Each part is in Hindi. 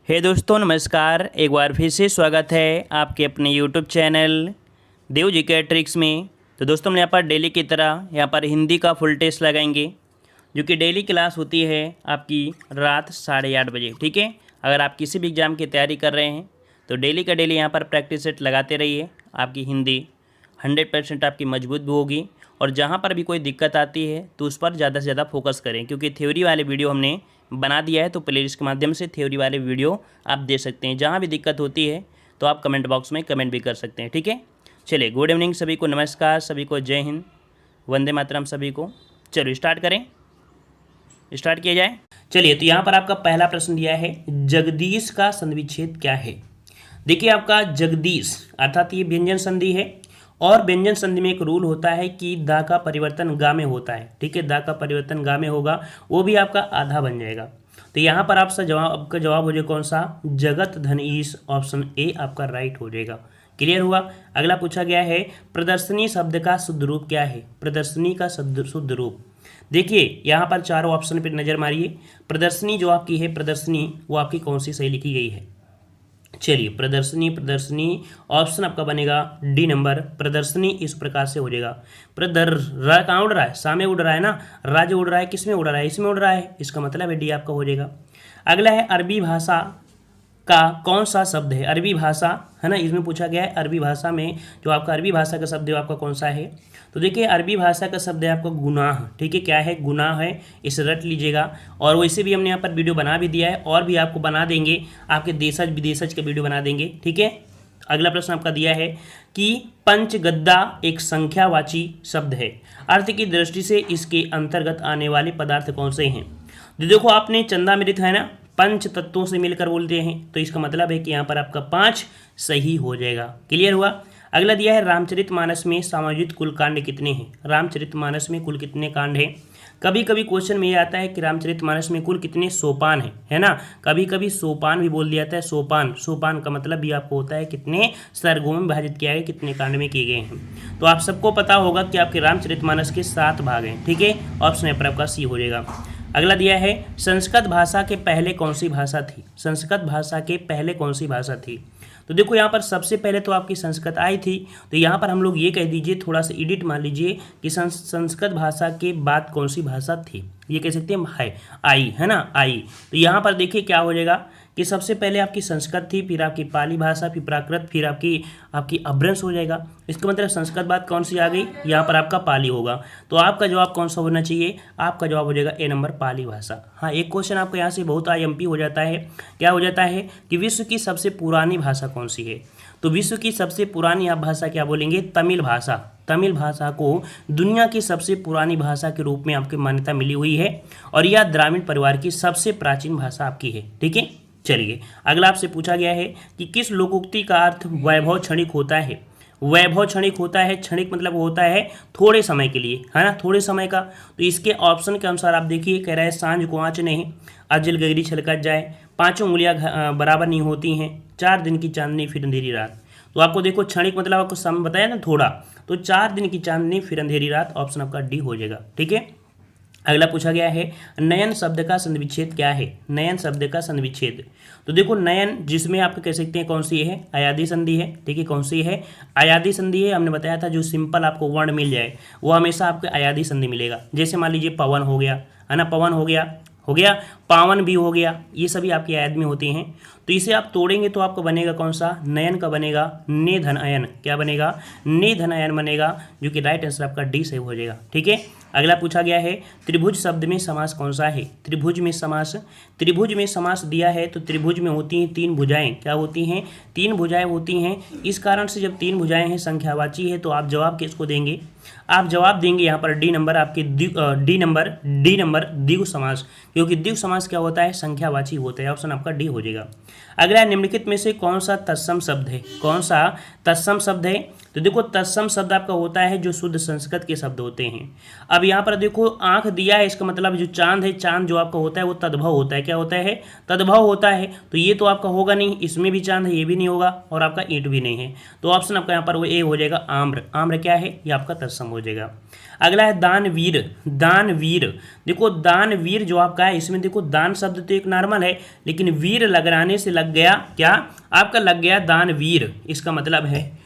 हे दोस्तों नमस्कार। एक बार फिर से स्वागत है आपके अपने यूट्यूब चैनल देव जी के ट्रिक्स में। तो दोस्तों हम यहाँ पर डेली की तरह यहाँ पर हिंदी का फुल टेस्ट लगाएंगे, जो कि डेली क्लास होती है आपकी रात 8:30 बजे। ठीक है, अगर आप किसी भी एग्ज़ाम की तैयारी कर रहे हैं तो डेली का डेली यहाँ पर प्रैक्टिस सेट लगाते रहिए। आपकी हिंदी 100% आपकी मजबूत भी होगी, और जहाँ पर भी कोई दिक्कत आती है तो उस पर ज़्यादा से ज़्यादा फोकस करें, क्योंकि थ्योरी वाले वीडियो हमने बना दिया है। तो प्लेलिस्ट के माध्यम से थ्योरी वाले वीडियो आप दे सकते हैं। जहाँ भी दिक्कत होती है तो आप कमेंट बॉक्स में कमेंट भी कर सकते हैं। ठीक है, चलिए गुड इवनिंग सभी को, नमस्कार सभी को, जय हिंद, वंदे मातरम सभी को। चलिए स्टार्ट करें, स्टार्ट किया जाए। चलिए, तो यहाँ पर आपका पहला प्रश्न दिया है, जगदीश का संधिविच्छेद क्या है। देखिए, आपका जगदीश अर्थात ये व्यंजन संधि है, और व्यंजन संधि में एक रूल होता है कि दा का परिवर्तन गा में होता है। ठीक है, दा का परिवर्तन गा में होगा, वो भी आपका आधा बन जाएगा। तो यहाँ पर आपका जवाब हो जाएगा कौन सा, जगत धनीश, ऑप्शन ए आपका राइट हो जाएगा। क्लियर हुआ। अगला पूछा गया है, प्रदर्शनी शब्द का शुद्ध रूप क्या है। प्रदर्शनी का शुद्ध रूप, देखिए यहाँ पर चारों ऑप्शन पर नजर मारिए। प्रदर्शनी जो आपकी है, प्रदर्शनी वो आपकी कौन सी सही लिखी गई है। चलिए, प्रदर्शनी ऑप्शन आपका बनेगा डी नंबर। प्रदर्शनी इस प्रकार से हो जाएगा। रा कहाँ उड़ रहा है, सामने उड़ रहा है ना, राज उड़ रहा है, किस में उड़ रहा है, इसमें उड़ रहा है, इसका मतलब है डी आपका हो जाएगा। अगला है, अरबी भाषा का कौन सा शब्द है। अरबी भाषा है ना, इसमें पूछा गया है अरबी भाषा में जो आपका अरबी भाषा का शब्द है आपका कौन सा है। तो देखिए, अरबी भाषा का शब्द है आपका गुनाह। ठीक है, क्या है, गुनाह है, इसे रट लीजिएगा। और वैसे भी हमने यहाँ पर वीडियो बना भी दिया है, और भी आपको बना देंगे, आपके देशज विदेशज के वीडियो बना देंगे। ठीक है, अगला प्रश्न आपका दिया है कि पंचगद्दा एक संख्यावाची शब्द है, अर्थ की दृष्टि से इसके अंतर्गत आने वाले पदार्थ कौन से हैं। तो देखो, आपने चंदामृत है ना, पंच तत्वों से मिलकर बोलते हैं, तो इसका मतलब है कि यहाँ पर आपका 5 सही हो जाएगा। क्लियर हुआ। अगला दिया है, रामचरितमानस में समायोजित कुल कांड कितने हैं। रामचरितमानस में कुल कितने कांड हैं। कभी कभी क्वेश्चन में ये आता है कि रामचरितमानस में कुल कितने सोपान हैं, है ना। कभी कभी सोपान भी बोल दिया जाता है। सोपान का मतलब भी आपको होता है कितने सर्गों में विभाजित किया गया, कितने कांड में किए गए हैं। तो आप सबको पता होगा कि आपके रामचरितमानस के 7 भाग हैं। ठीक है, ऑप्शन यहाँ पर आपका सी हो जाएगा। अगला दिया है, संस्कृत भाषा के पहले कौन सी भाषा थी। संस्कृत भाषा के पहले कौन सी भाषा थी। तो देखो, यहाँ पर सबसे पहले तो आपकी संस्कृत आई थी, तो यहाँ पर हम लोग ये कह दीजिए, थोड़ा सा एडिट मान लीजिए कि संस्कृत भाषा के बाद कौन सी भाषा थी, ये कह सकते हैं है आई, है ना, आई। तो यहाँ पर देखिए क्या हो जाएगा कि सबसे पहले आपकी संस्कृत थी, फिर आपकी पाली भाषा, फिर प्राकृत, फिर आपकी अभ्रंश हो जाएगा। इसका मतलब संस्कृत बाद कौन सी आ गई, यहाँ पर आपका पाली होगा। तो आपका जवाब कौन सा होना चाहिए, आपका जवाब हो जाएगा ए नंबर, पाली भाषा। हाँ, एक क्वेश्चन आपको यहाँ से बहुत IMP हो जाता है। क्या हो जाता है कि विश्व की सबसे पुरानी भाषा कौन सी है। तो विश्व की सबसे पुरानी आप भाषा क्या बोलेंगे, तमिल भाषा। तमिल भाषा को दुनिया की सबसे पुरानी भाषा के रूप में आपकी मान्यता मिली हुई है, और यह द्राविड़ परिवार की सबसे प्राचीन भाषा आपकी है। ठीक है, चलिए अगला आपसे पूछा गया है कि किस लोकोक्ति का अर्थ वैभव क्षणिक होता है। वैभव क्षणिक होता है, क्षणिक मतलब होता है थोड़े समय के लिए, है ना, थोड़े समय का। तो इसके ऑप्शन के अनुसार आप देखिए, कह रहा है सांझ को आँच नहीं, अजल गहरी छलकत जाए, 5 उंगलियां बराबर नहीं होती हैं, 4 दिन की चांदनी फिर अंधेरी रात। तो आपको देखो, क्षणिक मतलब आपको समय बताया ना थोड़ा, तो 4 दिन की चांदनी फिर अंधेरी रात, ऑप्शन आपका डी हो जाएगा। ठीक है, अगला पूछा गया है, नयन शब्द का संधिविच्छेद क्या है। नयन शब्द का संधिविच्छेद, तो देखो नयन जिसमें आप कह सकते हैं कौन सी है, अयादी संधि है। ठीक है, कौन सी है, अयादी संधि है। हमने बताया था जो सिंपल आपको वर्ण मिल जाए वो हमेशा आपको अयादी संधि मिलेगा। जैसे मान लीजिए पवन हो गया, है ना, पवन हो गया, पावन भी हो गया, ये सभी आपकी आयत में होती हैं। तो इसे आप तोड़ेंगे तो आपको बनेगा कौन सा, नयन का बनेगा ने धन अयन। क्या बनेगा, ने धन अयन बनेगा, जो कि राइट आंसर आपका डी सही हो जाएगा। ठीक है, अगला पूछा गया है, त्रिभुज शब्द में समास कौन सा है। त्रिभुज में समास दिया है, तो त्रिभुज में होती हैं 3 भुजाएं। क्या होती हैं, 3 भुजाएं होती हैं। इस कारण से जब 3 भुजाएं हैं, संख्यावाची है, तो आप जवाब किसको देंगे, आप जवाब देंगे यहाँ पर डी नंबर, आपके डी नंबर द्विगु समास, क्योंकि द्विगु समास क्या होता है, संख्यावाची होता है। ऑप्शन आपका डी हो जाएगा। अगला, निम्नलिखित में से कौन सा तत्सम शब्द है। कौन सा तत्सम शब्द है। तो देखो, तत्सम शब्द आपका होता है जो शुद्ध संस्कृत के शब्द होते हैं। अब यहाँ पर देखो, आंख दिया है, इसका मतलब जो चांद है, चांद जो आपका होता है वो तद्भव होता है। क्या होता है, तद्भव होता है। तो ये तो आपका होगा नहीं, इसमें भी चांद है, ये भी नहीं होगा, और आपका ईंट भी नहीं है। तो ऑप्शन आपका यहाँ पर वो ए हो जाएगा, आम्र। आम्र क्या है, ये आपका तत्सम हो जाएगा। अगला है दानवीर। दानवीर, देखो दानवीर जो आपका है, इसमें देखो दान शब्द तो एक नॉर्मल है, लेकिन वीर लगाने से लग गया क्या, आपका लग गया दानवीर। इसका मतलब है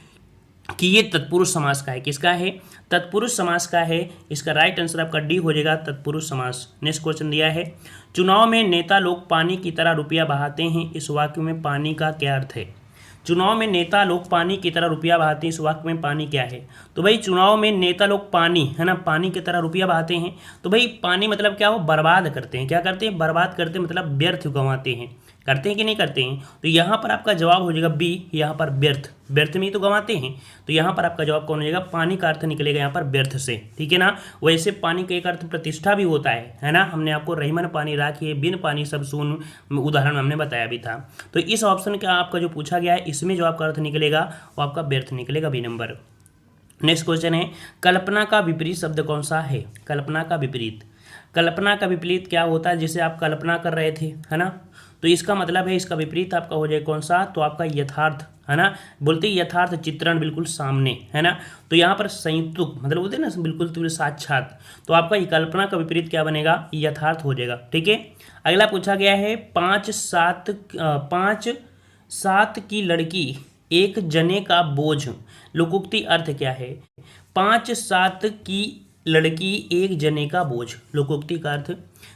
कि ये तत्पुरुष समास का है। किसका है, तत्पुरुष समास का है। इसका राइट आंसर आपका डी हो जाएगा, तत्पुरुष समास। नेक्स्ट क्वेश्चन दिया है, चुनाव में नेता लोग पानी की तरह रुपया बहाते हैं, इस वाक्य में पानी का क्या अर्थ है। चुनाव में नेता लोग पानी की तरह रुपया बहाते हैं, इस वाक्य में पानी क्या है। तो भाई चुनाव में नेता लोग पानी, है ना, पानी की तरह रुपया बहाते हैं, तो भाई पानी मतलब क्या हो, बर्बाद करते हैं। क्या करते हैं, बर्बाद करते हैं, मतलब व्यर्थ गंवाते हैं। करते हैं कि नहीं करते हैं। तो यहाँ पर आपका जवाब हो जाएगा बी, यहाँ पर व्यर्थ। व्यर्थ में ही तो गंवाते हैं, तो यहाँ पर आपका जवाब कौन हो जाएगा, पानी का अर्थ निकलेगा यहाँ पर व्यर्थ से। ठीक है ना। वैसे पानी का एक अर्थ प्रतिष्ठा भी होता है ना। हमने आपको रहीमन पानी राखिए, बिन पानी सब सून उदाहरण हमने बताया भी था। तो इस ऑप्शन का आपका जो पूछा गया है, इसमें जो आपका अर्थ निकलेगा वो आपका व्यर्थ निकलेगा, बी नंबर। नेक्स्ट क्वेश्चन है, कल्पना का विपरीत शब्द कौन सा है। कल्पना का विपरीत, कल्पना का विपरीत क्या होता है, जिसे आप कल्पना कर रहे थे, है ना। तो इसका मतलब है, इसका विपरीत आपका हो जाए कौन सा, तो आपका यथार्थ, है ना। बोलते ही यथार्थ चित्रण बिल्कुल सामने, है ना। तो यहाँ पर संयुक्त मतलब बोलते हैं ना बिल्कुल तो साक्षात, तो आपका ये कल्पना का विपरीत क्या बनेगा, यथार्थ हो जाएगा। ठीक है। अगला पूछा गया है, 5-7 की लड़की एक जने का बोझ, लोकोक्ति अर्थ क्या है। 5-7 की लड़की एक जने का बोझ, लोकोक्ति का अर्थ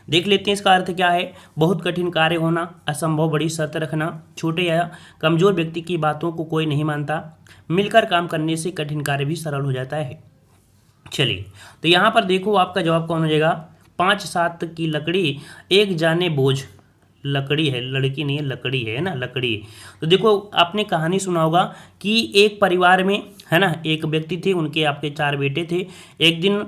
देख लेते हैं। इसका अर्थ क्या है, बहुत कठिन कार्य होना, असंभव बड़ी शर्त रखना, छोटे या कमजोर व्यक्ति की बातों को कोई नहीं मानता, मिलकर काम करने से कठिन कार्य भी सरल हो जाता है। चलिए, तो यहाँ पर देखो आपका जवाब कौन हो जाएगा, 5-7 की लकड़ी एक जाने बोझ, लकड़ी है, लड़की नहीं है, लकड़ी है ना, लकड़ी। तो देखो आपने कहानी सुना होगा कि एक परिवार में, है ना, एक व्यक्ति थे, उनके आपके 4 बेटे थे। एक दिन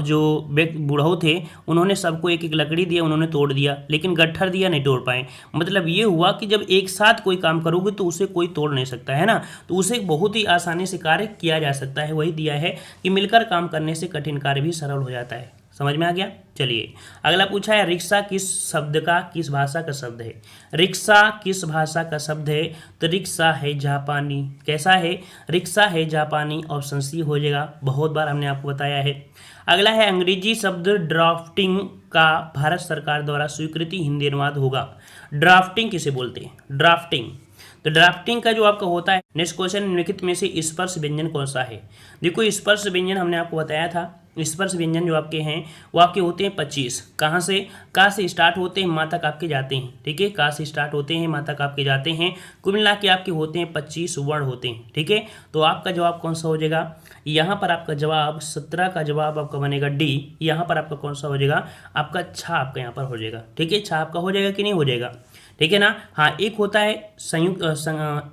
जो बूढ़ऊ थे, उन्होंने सबको एक एक लकड़ी दिया, उन्होंने तोड़ दिया, लेकिन गट्ठर दिया, नहीं तोड़ पाए। मतलब ये हुआ कि जब एक साथ कोई काम करोगे तो उसे कोई तोड़ नहीं सकता, है ना। तो उसे बहुत ही आसानी से कार्य किया जा सकता है। वही दिया है कि मिलकर काम करने से कठिन कार्य भी सरल हो जाता है। समझ में आ गया। चलिए, अगला पूछा है, रिक्शा किस शब्द का, किस भाषा का शब्द है। रिक्शा किस भाषा का शब्द है, तो रिक्शा है जापानी। कैसा है, रिक्शा है जापानी। ऑप्शन सी हो जाएगा, बहुत बार हमने आपको बताया है। अगला है, अंग्रेजी शब्द ड्राफ्टिंग का भारत सरकार द्वारा स्वीकृति हिंदी अनुवाद होगा। ड्राफ्टिंग किसे बोलते हैं, ड्राफ्टिंग। तो ड्राफ्टिंग का जो आपका होता है, नेक्स्ट क्वेश्चन, निम्नलिखित में से स्पर्श व्यंजन कौन सा है। देखो स्पर्श व्यंजन हमने आपको बताया था, स्पर्श व्यंजन जो आपके हैं वो आपके होते हैं 25। कहाँ से, का से स्टार्ट होते हैं, माँ तक आपके जाते हैं। ठीक है, का से स्टार्ट होते हैं, माँ तक आपके जाते हैं। कुल मिला के आपके होते हैं 25 वर्ण होते हैं। ठीक है, तो आपका जवाब कौन सा हो जाएगा, यहाँ पर आपका जवाब 17 का जवाब आपका बनेगा डी। यहाँ पर आपका कौन सा हो जाएगा, आपका छा आपका यहाँ पर हो जाएगा। ठीक है, छा आपका हो जाएगा कि नहीं हो जाएगा। ठीक है ना। हाँ, एक होता है संयुक्त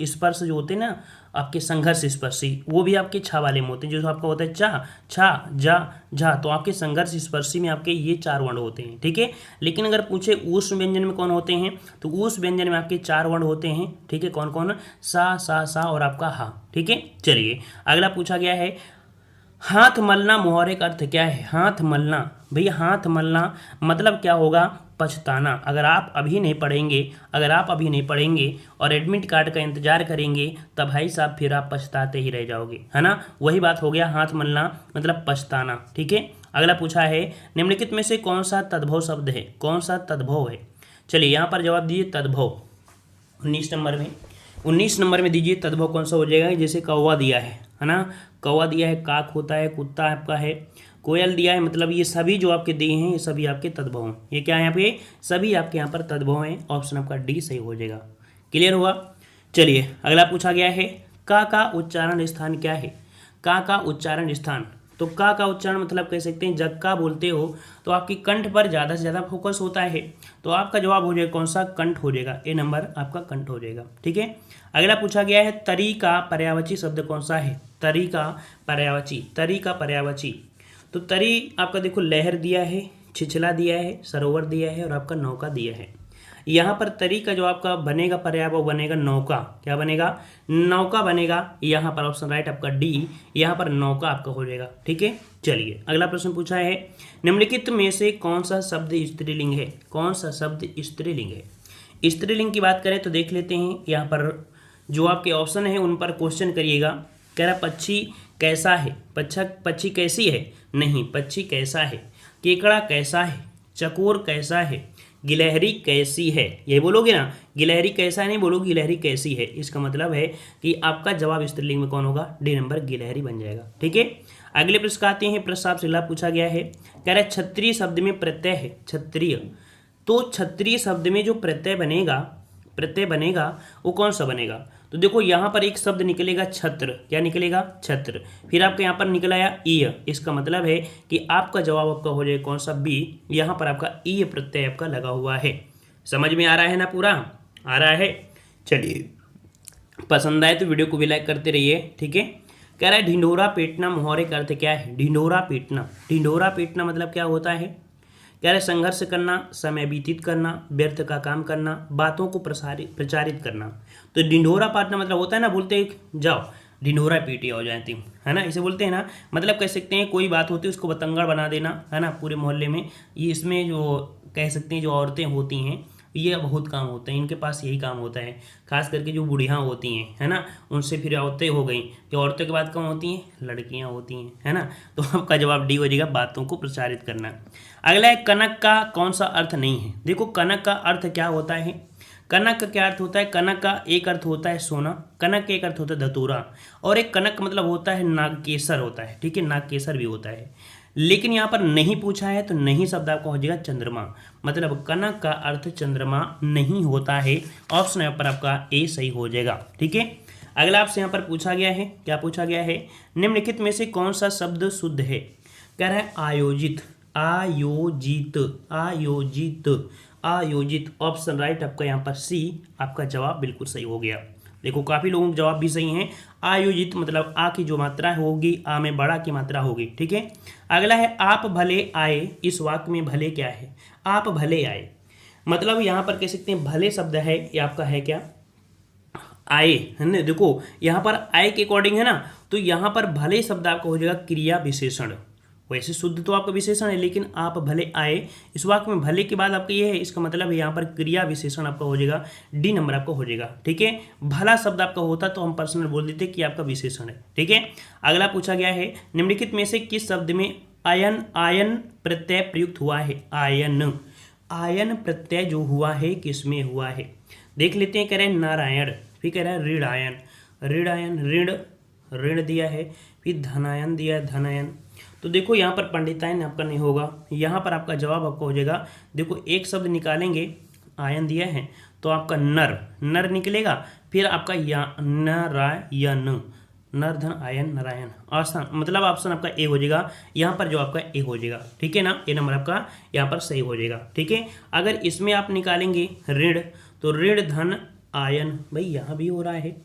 स्पर्श जो होते हैं ना आपके, संघर्ष स्पर्शी, वो भी आपके छा वाले में होते हैं। जो आपका होता है चा, छा, जा, झा, तो आपके संघर्ष स्पर्शी में आपके ये 4 वर्ण होते हैं। ठीक है, लेकिन अगर पूछे ऊष्म व्यंजन में कौन होते हैं, तो ऊष्म व्यंजन में आपके 4 वर्ण होते हैं। ठीक है, कौन कौन, सा, सा और आपका हा। ठीक है, चलिए अगला पूछा गया है, हाथ मलना मुहावरे का अर्थ क्या है। हाथ मलना, भैया हाथ मलना मतलब क्या होगा, पछताना। अगर आप अभी नहीं पढ़ेंगे, अगर आप अभी नहीं पढ़ेंगे और एडमिट कार्ड का इंतजार करेंगे, तब भाई साहब फिर आप पछताते ही रह जाओगे, है ना। वही बात हो गया, हाथ मलना मतलब पछताना। ठीक है, अगला पूछा है, निम्नलिखित में से कौन सा तद्भव शब्द है, कौन सा तद्भव है। चलिए यहाँ पर जवाब दीजिए तद्भव। 19 नंबर में दीजिए तद्भव कौन सा हो जाएगा। जैसे कौवा दिया है ना, कौवा दिया है, काक होता है, कुत्ता आपका है, कोयल दिया है, मतलब ये सभी जो आपके दिए हैं ये सभी आपके तद्भव हैं। ये क्या है यहाँ पे, सभी आपके यहाँ पर तद्भव हैं। ऑप्शन आपका डी सही हो जाएगा। क्लियर हुआ। चलिए अगला पूछा गया है, का उच्चारण स्थान क्या है। का उच्चारण स्थान, तो का उच्चारण मतलब कह सकते हैं, जब का बोलते हो तो आपकी कंठ पर ज़्यादा से ज़्यादा फोकस होता है। तो आपका जवाब हो जाएगा कौन सा, कंठ हो जाएगा। ए नंबर आपका कंठ हो जाएगा। ठीक है, अगला पूछा गया है, तरी का पर्यायवाची शब्द कौन सा है। तरी का पर्यायवाची, तरी का पर्यायवाची, तो तरी आपका देखो लहर दिया है, छिछला दिया है, सरोवर दिया है और आपका नौका दिया है। यहाँ पर तरी का जो आपका बनेगा पर्याय वो बनेगा नौका। क्या बनेगा, नौका बनेगा। यहाँ पर ऑप्शन राइट आपका डी, यहाँ पर नौका आपका हो जाएगा। ठीक है, चलिए अगला प्रश्न पूछा है, निम्नलिखित में से कौन सा शब्द स्त्रीलिंग है। कौन सा शब्द स्त्रीलिंग है। स्त्रीलिंग की बात करें तो देख लेते हैं, यहाँ पर जो आपके ऑप्शन है उन पर क्वेश्चन करिएगा। कह रहा पक्षी कैसा है, पक्षी कैसी है, नहीं, पक्षी कैसा है। केकड़ा कैसा है, चकोर कैसा है, गिलहरी कैसी है, ये बोलोगे ना, गिलहरी कैसा है नहीं बोलोगे, गिलहरी कैसी है। इसका मतलब है कि आपका जवाब स्त्रीलिंग में कौन होगा, डी नंबर गिलहरी बन जाएगा। ठीक है, अगले प्रश्न का आते हैं। प्रश्न आपसे लाभ पूछा गया है, कह रहा है क्षत्रिय शब्द में प्रत्यय है, क्षत्रिय, तो क्षत्रिय शब्द में जो प्रत्यय बनेगा वो कौन सा बनेगा। तो देखो यहाँ पर एक शब्द निकलेगा छत्र, क्या निकलेगा, छत्र। फिर आपका यहाँ पर निकल आया ईय, इसका मतलब है कि आपका जवाब आपका हो जाएगा कौन सा, बी। यहाँ पर आपका ईय प्रत्यय आपका लगा हुआ है। समझ में आ रहा है ना, पूरा आ रहा है। चलिए, पसंद आए तो वीडियो को भी लाइक करते रहिए। ठीक है, कह रहा है ढिंढोरा पीटना मुहावरे का अर्थ क्या है, ढिंढोरा पीटना। ढिंढोरा पीटना मतलब क्या होता है, कह रहे संघर्ष करना, समय व्यतीत करना, व्यर्थ का काम करना, बातों को प्रचारित करना। तो ढिंढोरा पीटना मतलब होता है ना, बोलते हैं जाओ ढिंढोरा पीटे हो जाए तुम, है ना, इसे बोलते हैं ना। मतलब कह सकते हैं कोई बात होती है उसको बतंगड़ बना देना, है ना, पूरे मोहल्ले में। ये इसमें जो कह सकते हैं जो औरतें होती हैं ये बहुत काम होता है, इनके पास यही काम होता है। खास करके जो बुढ़ियाँ होती हैं, है ना, उनसे फिर औरतें हो गई, कि औरतों के बाद कौन होती हैं, लड़कियाँ होती हैं, है ना। तो आपका जवाब डी हो जाएगा, बातों को प्रचारित करना। अगला है कनक का कौन सा अर्थ नहीं है। देखो कनक का अर्थ क्या होता है, कनक का क्या अर्थ होता है, कनक का एक अर्थ होता है सोना, कनक का एक अर्थ होता है धतूरा, और एक कनक मतलब होता है नागकेसर होता है। ठीक है, नागकेसर भी होता है, लेकिन यहाँ पर नहीं पूछा है, तो नहीं शब्द आपका हो जाएगा चंद्रमा। मतलब कनक का अर्थ चंद्रमा नहीं होता है। ऑप्शन यहाँ पर आपका ए सही हो जाएगा। ठीक है, अगला आपसे यहाँ पर पूछा गया है, क्या पूछा गया है, निम्नलिखित में से कौन सा शब्द शुद्ध है। कह रहा है आयोजित, आयोजित, आयोजित, आयोजित। ऑप्शन राइट आपका यहाँ पर सी, आपका जवाब बिल्कुल सही हो गया। देखो काफ़ी लोगों के जवाब भी सही हैं। आयोजित मतलब आ की जो मात्रा होगी, आ में बड़ा की मात्रा होगी। ठीक है, अगला है आप भले आए। इस वाक्य में भले क्या है, आप भले आए, मतलब यहाँ पर कह सकते हैं भले शब्द है, ये आपका है क्या, आए, है ना। देखो यहाँ पर आए के अकॉर्डिंग है ना, तो यहाँ पर भले शब्द आपका हो जाएगा क्रिया विशेषण। वैसे शुद्ध तो आपका विशेषण है, लेकिन आप भले आए, इस वाक्य में भले के बाद आपका ये है, इसका मतलब है यहाँ पर क्रिया विशेषण आपका हो जाएगा, डी नंबर आपका हो जाएगा। ठीक है, भला शब्द आपका होता तो हम पर्सनल बोल देते कि आपका विशेषण है। ठीक है, अगला पूछा गया है, निम्नलिखित में से किस शब्द में आयन, आयन प्रत्यय प्रयुक्त हुआ है। आयन, आयन प्रत्यय जो हुआ है किस में हुआ है, देख लेते हैं। कह रहे हैं नारायण, फिर कह रहा है ऋणायन, ऋणायन, ऋण, ऋण दिया है, फिर धनायन दिया है, धनायन। तो देखो यहाँ पर पंडितायन आपका नहीं होगा, यहाँ पर आपका जवाब आपका हो जाएगा। देखो एक शब्द निकालेंगे, आयन दिया है तो आपका नर, नर निकलेगा, फिर आपका या नारायण, नर धन आयन नारायण। आसान मतलब ऑप्शन आपका ए हो जाएगा, यहाँ पर जो आपका ए हो जाएगा। ठीक है ना, ए नंबर आपका यहाँ पर सही हो जाएगा। ठीक है, अगर इसमें आप निकालेंगे ऋण, तो ऋण धन आयन, भाई यहाँ भी हो रहा है,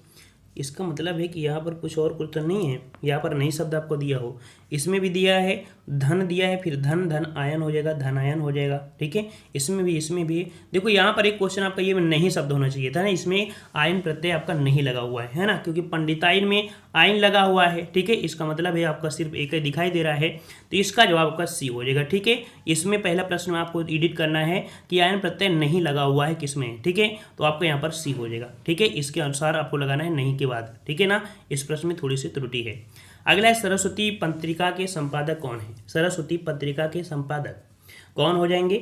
इसका मतलब है कि यहाँ पर कुछ और कुछ तो नहीं है, यहाँ पर नहीं शब्द आपको दिया हो, इसमें भी दिया है धन दिया है, फिर धन धन आयन हो जाएगा, धनायन हो जाएगा। ठीक है, इसमें भी देखो यहाँ पर एक क्वेश्चन आपका ये नहीं शब्द होना चाहिए था ना, इसमें आयन प्रत्यय आपका नहीं लगा हुआ है ना, क्योंकि पंडिताइन में आयन लगा हुआ है। ठीक है, इसका मतलब है आपका सिर्फ एक ही दिखाई दे रहा है, तो इसका जवाब आपका सी हो जाएगा। ठीक है, इसमें पहला प्रश्न में आपको एडिट करना है कि आयन प्रत्यय नहीं लगा हुआ है किसमें। ठीक है, तो आपको यहाँ पर सी हो जाएगा। ठीक है, इसके अनुसार आपको लगाना है नहीं के बाद। ठीक है ना, इस प्रश्न में थोड़ी सी त्रुटि है। अगला है सरस्वती पत्रिका के संपादक कौन है। सरस्वती पत्रिका के संपादक कौन हो जाएंगे,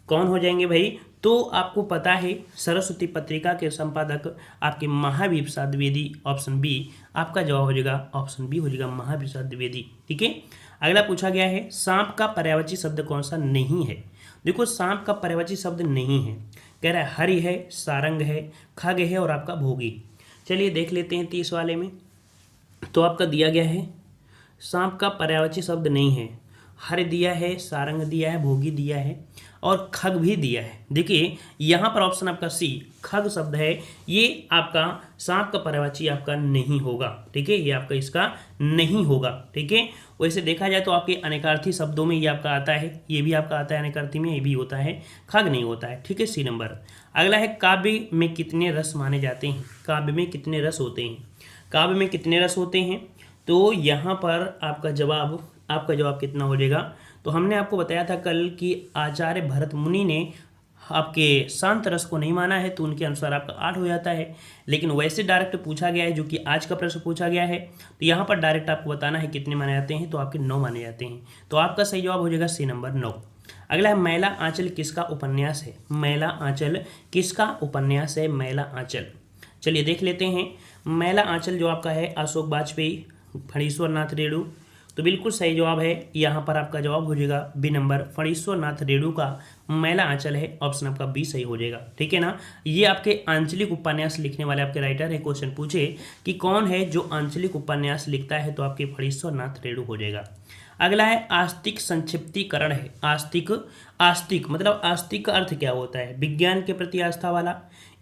कौन हो जाएंगे भाई, तो आपको पता है सरस्वती पत्रिका के संपादक आपके महावीर प्रसाद द्विवेदी। ऑप्शन बी आपका जवाब हो जाएगा, ऑप्शन बी हो जाएगा महावीर प्रसाद द्विवेदी। ठीक है, अगला पूछा गया है सांप का पर्यायवाची शब्द कौन सा नहीं है। देखो सांप का पर्यायवाची शब्द नहीं है, कह रहा है हरि है, सारंग है, खग है और आपका भोगी। चलिए देख लेते हैं 30 वाले में, तो आपका दिया गया है सांप का पर्यायवाची शब्द नहीं है, हर दिया है, सारंग दिया है, भोगी दिया है और खग भी दिया है। देखिए यहाँ पर ऑप्शन आपका सी खग शब्द है, ये आपका सांप का पर्यायवाची आपका नहीं होगा। ठीक है, ये आपका इसका नहीं होगा। ठीक है, वैसे देखा जाए तो आपके अनेकार्थी शब्दों में ये आपका आता है, ये भी आपका आता है अनेकार्थी में, ये भी होता है, खग नहीं होता है। ठीक है, सी नंबर। अगला है काव्य में कितने रस माने जाते हैं। काव्य में कितने रस होते हैं, काव्य में कितने रस होते हैं, तो यहाँ पर आपका जवाब कितना हो जाएगा। तो हमने आपको बताया था कल कि आचार्य भरत मुनि ने आपके शांत रस को नहीं माना है तो उनके अनुसार आपका 8 हो जाता है। लेकिन वैसे डायरेक्ट पूछा गया है, जो कि आज का प्रश्न पूछा गया है, तो यहाँ पर डायरेक्ट आपको बताना है कितने माने जाते हैं, तो आपके 9 माने जाते हैं। तो आपका सही जवाब हो जाएगा सी नंबर 9। अगला है मैला आंचल किसका उपन्यास है? मैला आंचल किसका उपन्यास है? मैला आंचल, चलिए देख लेते हैं। मैला आंचल जो आपका है अशोक वाजपेयी, फणीश्वर नाथ रेणु, तो बिल्कुल सही जवाब है। यहाँ पर आपका जवाब हो जाएगा बी नंबर, फणीश्वर नाथ रेणु का मैला आंचल है। ऑप्शन आपका बी सही हो जाएगा, ठीक है ना। ये आपके आंचलिक उपन्यास लिखने वाले आपके राइटर है। क्वेश्चन पूछे कि कौन है जो आंचलिक उपन्यास लिखता है, तो आपके फणीश्वर नाथ रेणु हो जाएगा। अगला है आस्तिक संक्षिप्तीकरण है। आस्तिक मतलब आस्तिक का अर्थ क्या होता है? विज्ञान के प्रति आस्था वाला,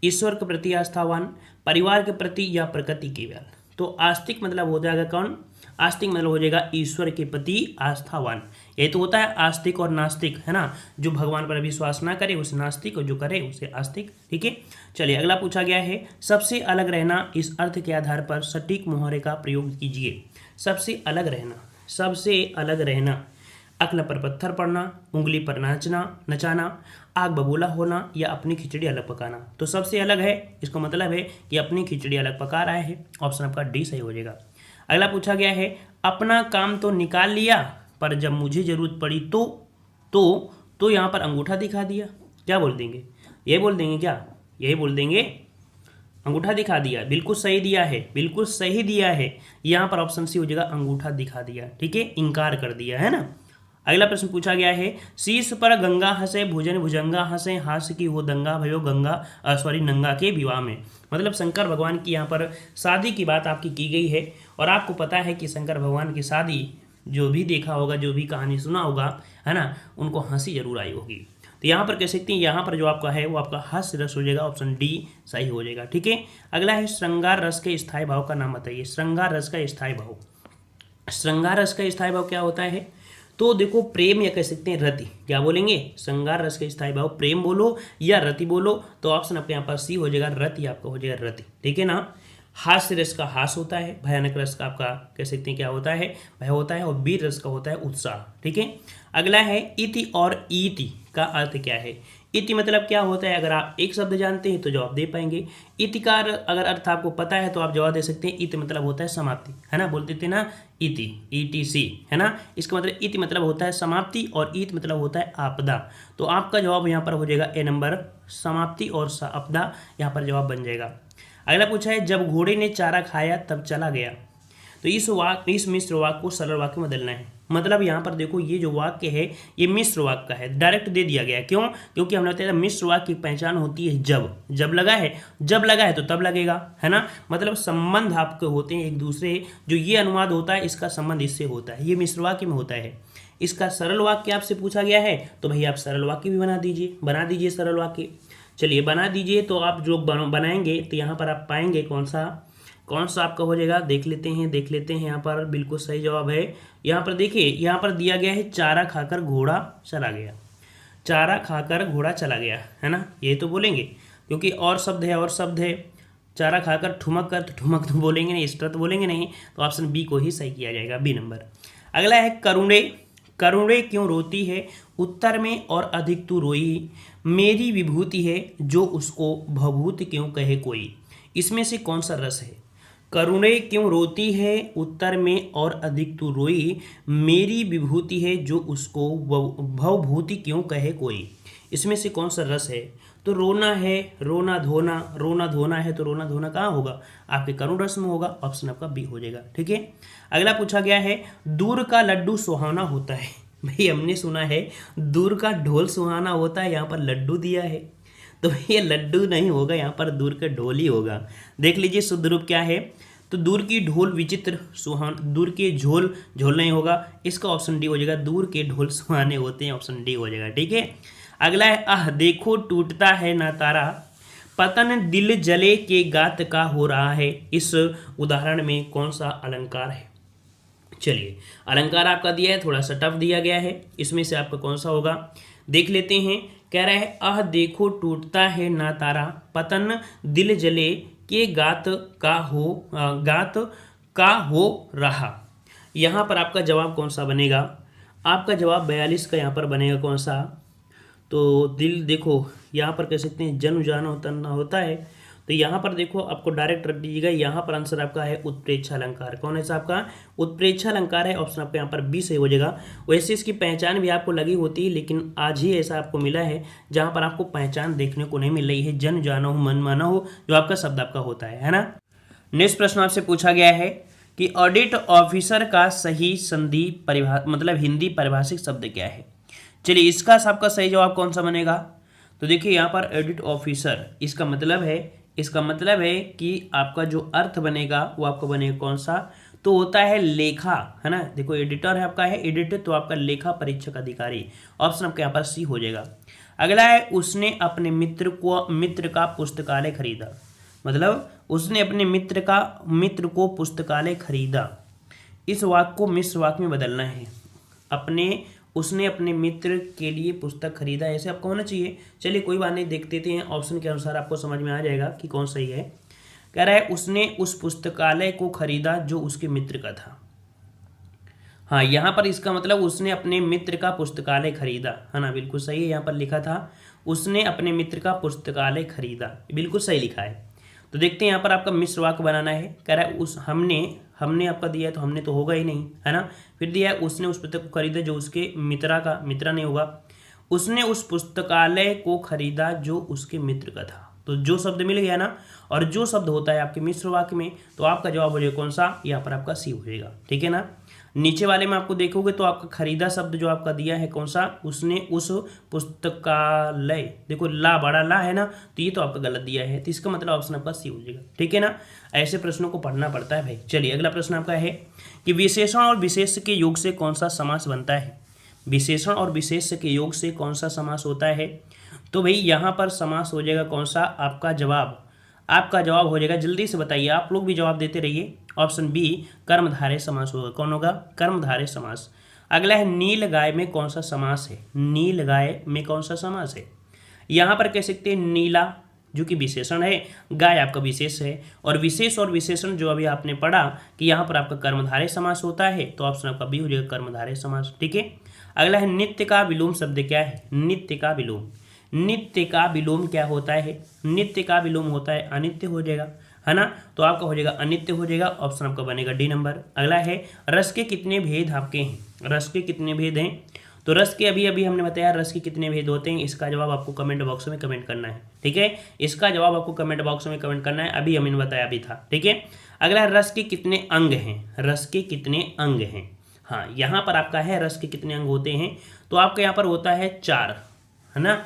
ईश्वर के प्रति आस्थावान, परिवार के प्रति या प्रकृति केवल। तो आस्तिक मतलब हो जाएगा कौन? आस्तिक मतलब हो जाएगा ईश्वर के प्रति आस्थावान। ये तो होता है आस्तिक और नास्तिक, है ना। जो भगवान पर विश्वास ना करे उसे नास्तिक, और जो करे उसे आस्तिक, ठीक है। चलिए अगला पूछा गया है सबसे अलग रहना, इस अर्थ के आधार पर सटीक मुहावरे का प्रयोग कीजिए। सबसे अलग रहना, सबसे अलग रहना, अक्ल पर पत्थर पड़ना, उंगली पर नचाना, आग बबूला होना या अपनी खिचड़ी अलग पकाना। तो सबसे अलग है, इसका मतलब है कि अपनी खिचड़ी अलग पका रहा है। ऑप्शन आपका डी सही हो जाएगा। अगला पूछा गया है अपना काम तो निकाल लिया पर जब मुझे जरूरत पड़ी तो यहाँ पर अंगूठा दिखा दिया। क्या बोल देंगे? ये बोल देंगे क्या? यही बोल देंगे, अंगूठा दिखा दिया। बिल्कुल सही दिया है, बिल्कुल सही दिया है। यहाँ पर ऑप्शन सी हो जाएगा, अंगूठा दिखा दिया, ठीक है, इनकार कर दिया, है ना। अगला प्रश्न पूछा गया है शीश पर गंगा हंसे भुजन भुजंगा हंसे हास्य की हो दंगा भयो नंगा के विवाह में। मतलब शंकर भगवान की यहाँ पर शादी की बात आपकी की गई है। और आपको पता है कि शंकर भगवान की शादी जो भी देखा होगा, जो भी कहानी सुना होगा, है ना, उनको हंसी जरूर आई होगी। तो यहाँ पर कह सकते हैं, यहाँ पर जो आपका है वो आपका हास्य रस हो जाएगा। ऑप्शन डी सही हो जाएगा, ठीक है। अगला है श्रृंगार रस के स्थायी भाव का नाम बताइए। श्रृंगार रस का स्थायी भाव, श्रृंगार रस का स्थायी भाव क्या होता है? तो देखो प्रेम या कह सकते हैं रति। क्या बोलेंगे? श्रृंगार रस का स्थायी भाव प्रेम बोलो या रति बोलो, तो ऑप्शन आपके यहाँ पर सी हो जाएगा, रति आपका हो जाएगा रति, ठीक है ना। हास्य रस का हास होता है, भयानक रस का आपका कह सकते हैं क्या होता है? भय होता है, और वीर रस का होता है उत्साह, ठीक है। अगला है इति और ईति का अर्थ क्या है? इति मतलब क्या होता है? अगर आप एक शब्द जानते हैं तो जवाब दे पाएंगे। इति का अगर अर्थ आपको पता है तो आप जवाब दे सकते हैं। इति मतलब होता है समाप्ति, है ना, बोलते थे ना इति, ETC, है ना। इसका मतलब इति मतलब होता है समाप्ति और ईत मतलब होता है आपदा। तो आपका जवाब यहाँ पर हो जाएगा ए नंबर, समाप्ति और आपदा यहाँ पर जवाब बन जाएगा। अगला पूछा है जब घोड़े ने चारा खाया तब चला गया। तो इस मिश्र वाक्य को सरल वाक्य में बदलना है। मतलब यहाँ पर देखो ये जो वाक्य है ये मिश्र वाक्य का है, डायरेक्ट दे दिया गया। क्यों? क्योंकि हमने बताया मिश्र वाक्य की पहचान होती है जब लगा है तो तब लगेगा, है ना। मतलब संबंध आपके होते हैं एक दूसरे, जो ये अनुवाद होता है इसका संबंध इससे होता है, ये मिश्र वाक्य में होता है। इसका सरल वाक्य आपसे पूछा गया है तो भैया आप सरल वाक्य भी बना दीजिए सरल वाक्य। चलिए बना दीजिए। तो आप जो बनाएंगे तो यहाँ पर आप पाएंगे कौन सा आपका हो जाएगा, देख लेते हैं। यहाँ पर बिल्कुल सही जवाब है। यहाँ पर देखिए, यहाँ पर दिया गया है चारा खाकर घोड़ा चला गया। चारा खाकर घोड़ा चला गया, है ना, ये तो बोलेंगे क्योंकि और शब्द है। चारा खाकर ठुमक कर, तो ठुमक तो बोलेंगे नहीं, इस तरह तो बोलेंगे नहीं। तो ऑप्शन बी को ही सही किया जाएगा, बी नंबर। अगला है करुणे क्यों रोती है, उत्तर में और अधिक तू रोई, मेरी विभूति है जो उसको भभूति क्यों कहे कोई। इसमें से कौन सा रस है? करुणे क्यों रोती है, उत्तर में और अधिक तू रोई, मेरी विभूति है जो उसको भवभूति क्यों कहे कोई। इसमें से कौन सा रस है? तो रोना है, रोना धोना है, तो रोना धोना कहाँ होगा? आपके करुण रस में होगा। ऑप्शन आपका बी हो जाएगा, ठीक है। अगला पूछा गया है दूर का लड्डू सुहाना होता है। भाई हमने सुना है दूर का ढोल सुहाना होता है, यहाँ पर लड्डू दिया है तो ये लड्डू नहीं होगा, यहाँ पर दूर का ढोल ही होगा। देख लीजिए शुद्ध रूप क्या है। तो दूर की ढोल विचित्र सुहान, दूर के झोल नहीं होगा। इसका ऑप्शन डी हो जाएगा, दूर के ढोल सुहाने होते हैं। ऑप्शन डी हो जाएगा, ठीक है। अगला है आह देखो टूटता है ना तारा, पतन दिल जले के गात का हो रहा है। इस उदाहरण में कौन सा अलंकार है? चलिए अलंकार आपका दिया है, थोड़ा सा टफ दिया गया है। इसमें से आपका कौन सा होगा देख लेते हैं। कह रहा है आह देखो टूटता है ना तारा, पतन दिल जले के गात का हो रहा। यहाँ पर आपका जवाब कौन सा बनेगा? आपका जवाब 42 का यहाँ पर बनेगा कौन सा? तो दिल देखो यहाँ पर कह सकते हैं जन्म जाना होता है। तो यहाँ पर देखो आपको डायरेक्ट रख दीजिएगा, यहाँ पर आंसर आपका है उत्प्रेक्षा अलंकार। कौन है सा आपका उत्प्रेक्षा अलंकार है, ऑप्शन आपका यहाँ पर बी सही हो जाएगा। वैसे इसकी पहचान भी आपको लगी होती है, लेकिन आज ही ऐसा आपको मिला है जहाँ पर आपको पहचान देखने को नहीं मिल रही है। जन जाना हो मन माना हो जो आपका शब्द आपका होता है ना। नेक्स्ट प्रश्न आपसे पूछा गया है कि ऑडिट ऑफिसर का सही संधि मतलब हिंदी परिभाषिक शब्द क्या है। चलिए इसका आपका सही जवाब कौन सा बनेगा। तो देखिए यहाँ पर ऑडिट ऑफिसर इसका मतलब है कि आपका जो अर्थ बनेगा वो आपका बनेगा कौन सा, तो होता है लेखा, है ना। देखो एडिटर है आपका है एडिटर, तो आपका लेखा परीक्षक अधिकारी, ऑप्शन आपके यहाँ पर सी हो जाएगा। अगला है उसने अपने मित्र का पुस्तकालय खरीदा, मतलब उसने अपने मित्र को पुस्तकालय खरीदा। इस वाक्य को मिश्र वाक्य में बदलना है। उसने अपने मित्र के लिए पुस्तक खरीदा, ऐसे आपको होना चाहिए। चलिए कोई बात नहीं, देखते हैं ऑप्शन के अनुसार आपको समझ में आ जाएगा कि कौन सही है। कह रहा है उसने उस पुस्तकालय को खरीदा जो उसके मित्र का था। हाँ यहाँ पर इसका मतलब उसने अपने मित्र का पुस्तकालय खरीदा, है ना, बिल्कुल सही है। यहाँ पर लिखा था उसने अपने मित्र का पुस्तकालय खरीदा, बिल्कुल सही लिखा है। तो देखते हैं यहाँ पर आपका मिश्र वाक्य बनाना है। कह रहा है उस हमने आपका दिया है, तो हमने तो होगा ही नहीं, है ना। फिर दिया है उसने उस पुस्तक को खरीदा जो उसके मित्रा नहीं होगा। उसने उस पुस्तकालय को खरीदा जो उसके मित्र का था। तो जो शब्द मिल गया ना, और जो शब्द होता है आपके मिश्र वाक्य में, तो आपका जवाब हो जाएगा कौन सा, यहाँ पर आपका सी हो जाएगा, ठीक है ना। नीचे वाले में आपको देखोगे तो आपका खरीदा शब्द जो आपका दिया है कौन सा, उसने उस पुस्तकालय, देखो ला बड़ा ला है ना, तो ये तो आपका गलत दिया है, तो इसका मतलब ऑप्शन आपका सी हो जाएगा, ठीक है ना। ऐसे प्रश्नों को पढ़ना पड़ता है भाई। चलिए अगला प्रश्न आपका है कि विशेषण और विशेष्य के योग से कौन सा समास बनता है। विशेषण और विशेष्य के योग से कौन सा समास होता है। तो भाई यहाँ पर समास हो जाएगा कौन सा, आपका जवाब हो जाएगा, जल्दी से बताइए, आप लोग भी जवाब देते रहिए। ऑप्शन बी कर्मधारय समास होगा। कौन होगा, कर्मधारय समास। अगला है नील गाय में कौन सा समास है। नील गाय में कौन सा समास है। यहाँ पर कह सकते हैं नीला जो कि विशेषण है, गाय आपका विशेष है, और विशेष और विशेषण जो अभी आपने पढ़ा कि यहाँ पर आपका कर्मधारय समास होता है, तो ऑप्शन आपका बी हो जाएगा कर्मधारय समास, ठीक है। अगला है नित्य का विलोम शब्द क्या है। नित्य का विलोम क्या होता है। नित्य का विलोम होता है अनित्य हो जाएगा, है ना, तो आपका हो जाएगा अनित्य हो जाएगा, ऑप्शन आपका बनेगा डी नंबर। अगला है रस के कितने भेद आपके हैं। रस के कितने भेद हैं, तो रस के अभी हमने बताया रस के कितने भेद होते हैं। इसका जवाब आपको कमेंट बॉक्स में कमेंट करना है, ठीक है। इसका जवाब आपको कमेंट बॉक्स में कमेंट करना है, अभी हमने बताया अभी था, ठीक है। अगला रस के कितने अंग हैं। रस के कितने अंग हैं, हाँ यहाँ पर आपका है रस के कितने अंग होते हैं, तो आपका यहाँ पर होता है 4, है ना,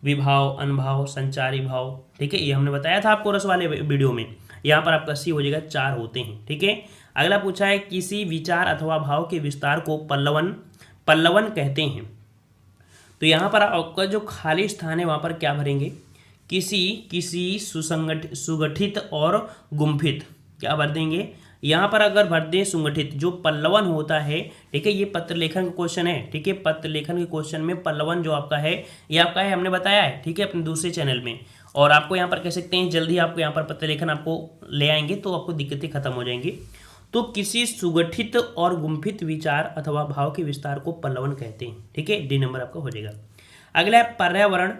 विभाव, अनुभाव, संचारी भाव, ठीक है, ये हमने बताया था आपको रस वाले वीडियो में। यहाँ पर आपका सी हो जाएगा 4 होते हैं, ठीक है। अगला पूछा है किसी विचार अथवा भाव के विस्तार को पल्लवन कहते हैं। तो यहाँ पर आपका जो खाली स्थान है वहाँ पर क्या भरेंगे, किसी सुगठित और गुम्फित, क्या भर देंगे यहाँ पर, अगर भर दें सुगठित, जो पल्लवन होता है, ठीक है, ये पत्र लेखन का क्वेश्चन है, ठीक है। पत्र लेखन के क्वेश्चन में पल्लवन जो आपका है ये आपका है, हमने बताया है, ठीक है, अपने दूसरे चैनल में। और आपको यहाँ पर कह सकते हैं जल्दी आपको यहाँ पर पत्र लेखन आपको ले आएंगे तो आपको दिक्कतें खत्म हो जाएंगी। तो किसी सुगठित और गुम्फित विचार अथवा भाव के विस्तार को पल्लवन कहते हैं, ठीक है, डी नंबर आपका हो जाएगा। अगला है पर्यावरण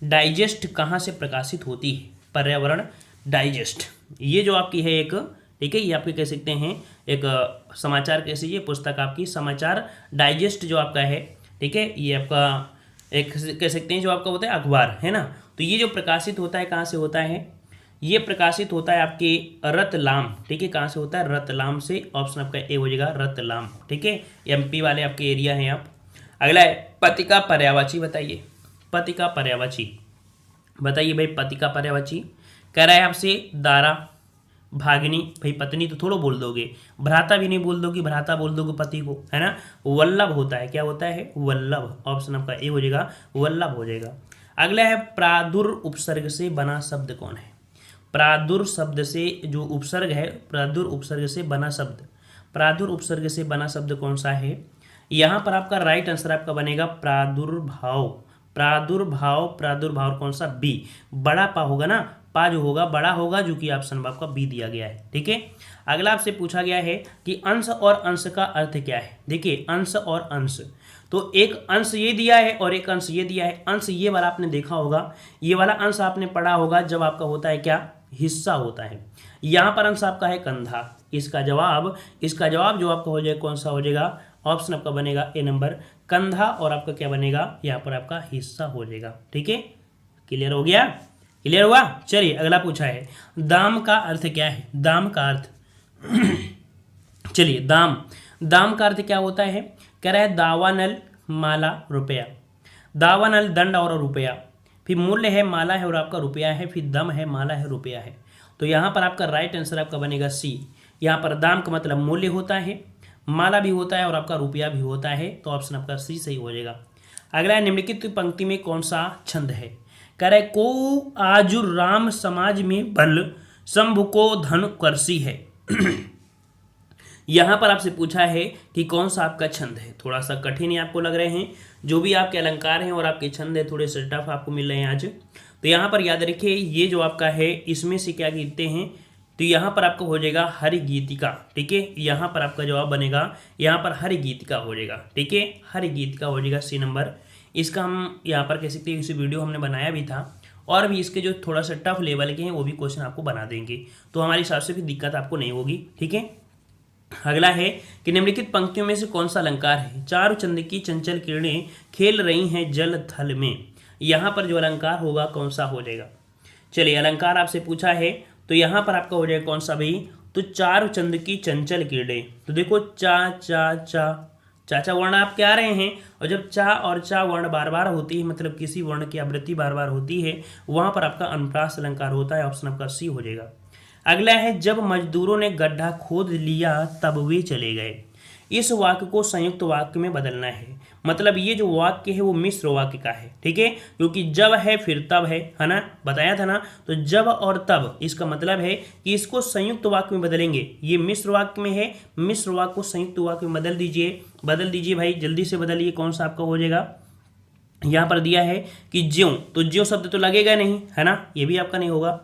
डाइजेस्ट कहाँ से प्रकाशित होती है। पर्यावरण डाइजेस्ट ये जो आपकी है एक, ठीक है, ये आपके कह सकते हैं एक समाचार कैसी, ये पुस्तक आपकी समाचार डाइजेस्ट जो आपका है, ठीक है, ये आपका एक कह सकते हैं जो आपका होता है अखबार, है ना। तो ये जो प्रकाशित होता है कहाँ से होता है, ये प्रकाशित होता है आपके रतलाम, ठीक है, कहाँ से होता है, रतलाम से, ऑप्शन आपका ए हो जाएगा रतलाम, ठीक है, एमपी वाले आपके एरिया हैं आप। अगला है पति का पर्यायवाची बताइए। पति का पर्यायवाची बताइए भाई, पति का पर्यायवाची कह रहा है आपसे दारा, भागिनी, भाई पत्नी तो थोड़ा बोल दोगे, भ्राता भी नहीं बोल दोगे, भ्राता बोल दोगे पति को, है ना। वल्लभ होता है, क्या होता है, वल्लभ, ऑप्शन आपका ए हो जाएगा वल्लभ हो जाएगा। अगला है प्रादुर उपसर्ग से बना शब्द कौन है। प्रादुर शब्द से जो उपसर्ग है, प्रादुर उपसर्ग से बना शब्द, प्रादुर उपसर्ग से बना शब्द कौन सा है। यहाँ पर आपका राइट आंसर आपका बनेगा प्रादुर्भाव। प्रादुर्भाव कौन सा, बी, बड़ा पा होगा ना, पा जो होगा बड़ा होगा, जो कि ऑप्शन आपका बी दिया गया है, ठीक है। अगला आपसे पूछा गया है कि अंश और अंश का अर्थ क्या है। देखिए अंश और अंश, तो एक अंश ये दिया है और एक अंश ये दिया है। अंश ये वाला आपने देखा होगा, ये वाला अंश आपने पढ़ा होगा जब आपका होता है क्या, हिस्सा होता है। यहाँ पर अंश आपका है कंधा। इसका जवाब जो आपका हो जाएगा कौन सा हो जाएगा, ऑप्शन आपका बनेगा ए नंबर कंधा, और आपका क्या बनेगा, यहाँ पर आपका हिस्सा हो जाएगा। ठीक है, क्लियर हो गया, क्लियर हुआ। चलिए अगला पूछा है, दाम का अर्थ क्या है, दाम का अर्थ चलिए दाम का अर्थ क्या होता है, कह रहा है दावानल माला रुपया, दावानल दंड और रुपया, फिर मूल्य है माला है और आपका रुपया है, फिर दम है माला है रुपया है। तो यहाँ पर आपका राइट आंसर आपका बनेगा सी। यहाँ पर दाम का मतलब मूल्य होता है, माला भी होता है और आपका रुपया भी होता है, तो ऑप्शन आपका सी सही हो जाएगा। अगला है, निम्नलिखित पंक्ति में कौन सा छंद है, कह रहे को आजु राम समाज में बल शंभु को धन करसी है। यहाँ पर आपसे पूछा है कि कौन सा आपका छंद है। थोड़ा सा कठिन ही आपको लग रहे हैं, जो भी आपके अलंकार हैं और आपके छंद है थोड़े से टफ आपको मिल रहे हैं आज। तो यहाँ पर याद रखिए, ये जो आपका है इसमें से क्या गिनते हैं, तो यहाँ पर आपका हो जाएगा हरि गीतिका। ठीक है, यहाँ पर आपका जवाब बनेगा, यहाँ पर हरि गीतिका हो जाएगा। ठीक है, हरि गीतिका हो जाएगा सी नंबर। इसका हम यहाँ पर कह सकते हैं, इसी वीडियो हमने बनाया भी था, और भी इसके जो थोड़ा सा टफ लेवल के हैं वो भी क्वेश्चन आपको बना देंगे, तो हमारे हिसाब से भी दिक्कत आपको नहीं होगी। ठीक है, अगला है कि निम्नलिखित पंक्तियों में से कौन सा अलंकार है, चारु चंद की चंचल किरणें खेल रही हैं जल थल में। यहाँ पर जो अलंकार होगा कौन सा हो जाएगा। चलिए अलंकार आपसे पूछा है, तो यहाँ पर आपका हो जाएगा कौन सा भाई, तो चारु चंद की चंचल किरणें। तो देखो चा चा चा चाचा वर्ण आप क्या आ रहे हैं, और जब चा और चा वर्ण बार बार होती है, मतलब किसी वर्ण की आवृत्ति बार बार होती है, वहां पर आपका अनुप्रास अलंकार होता है। ऑप्शन आपका सी हो जाएगा। अगला है, जब मजदूरों ने गड्ढा खोद लिया तब वे चले गए। इस वाक्य को संयुक्त वाक्य में बदलना है, मतलब ये जो वाक्य है वो मिश्र वाक्य का है। ठीक है, क्योंकि जब है फिर तब है ना, बताया था ना। तो जब और तब, इसका मतलब है कि इसको संयुक्त वाक्य में बदलेंगे। ये मिश्र वाक्य में है, मिश्र वाक्य को संयुक्त वाक्य में बदल दीजिए भाई, जल्दी से बदलिए। कौन सा आपका हो जाएगा, यहाँ पर दिया है कि ज्यों, तो ज्यों शब्द तो लगेगा नहीं है ना, ये भी आपका नहीं होगा।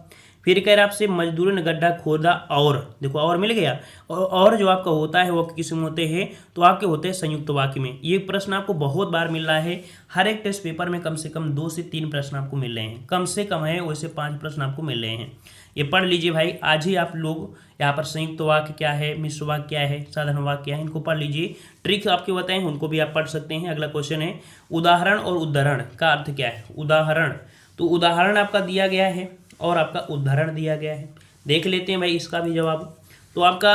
फिर कह रहा है आपसे, मजदूरों ने गड्ढा खोदा और, देखो और मिल गया, और जो आपका होता है वो किस में होते हैं, तो आपके होते हैं संयुक्त वाक्य में। ये प्रश्न आपको बहुत बार मिल रहा है, हर एक टेस्ट पेपर में कम से कम 2 से 3 प्रश्न आपको मिल रहे हैं, कम से कम है वैसे 5 प्रश्न आपको मिल रहे हैं। ये पढ़ लीजिए भाई, आज ही आप लोग यहाँ पर संयुक्त वाक्य क्या है, मिश्र वाक्य क्या है, साधारण वाक्य क्या है, इनको पढ़ लीजिए। ट्रिक आपके बताएं, उनको भी आप पढ़ सकते हैं। अगला क्वेश्चन है, उदाहरण और उदाहरण का अर्थ क्या है। उदाहरण, तो उदाहरण आपका दिया गया है और आपका उदाहरण दिया गया है। देख लेते हैं भाई इसका भी जवाब। तो आपका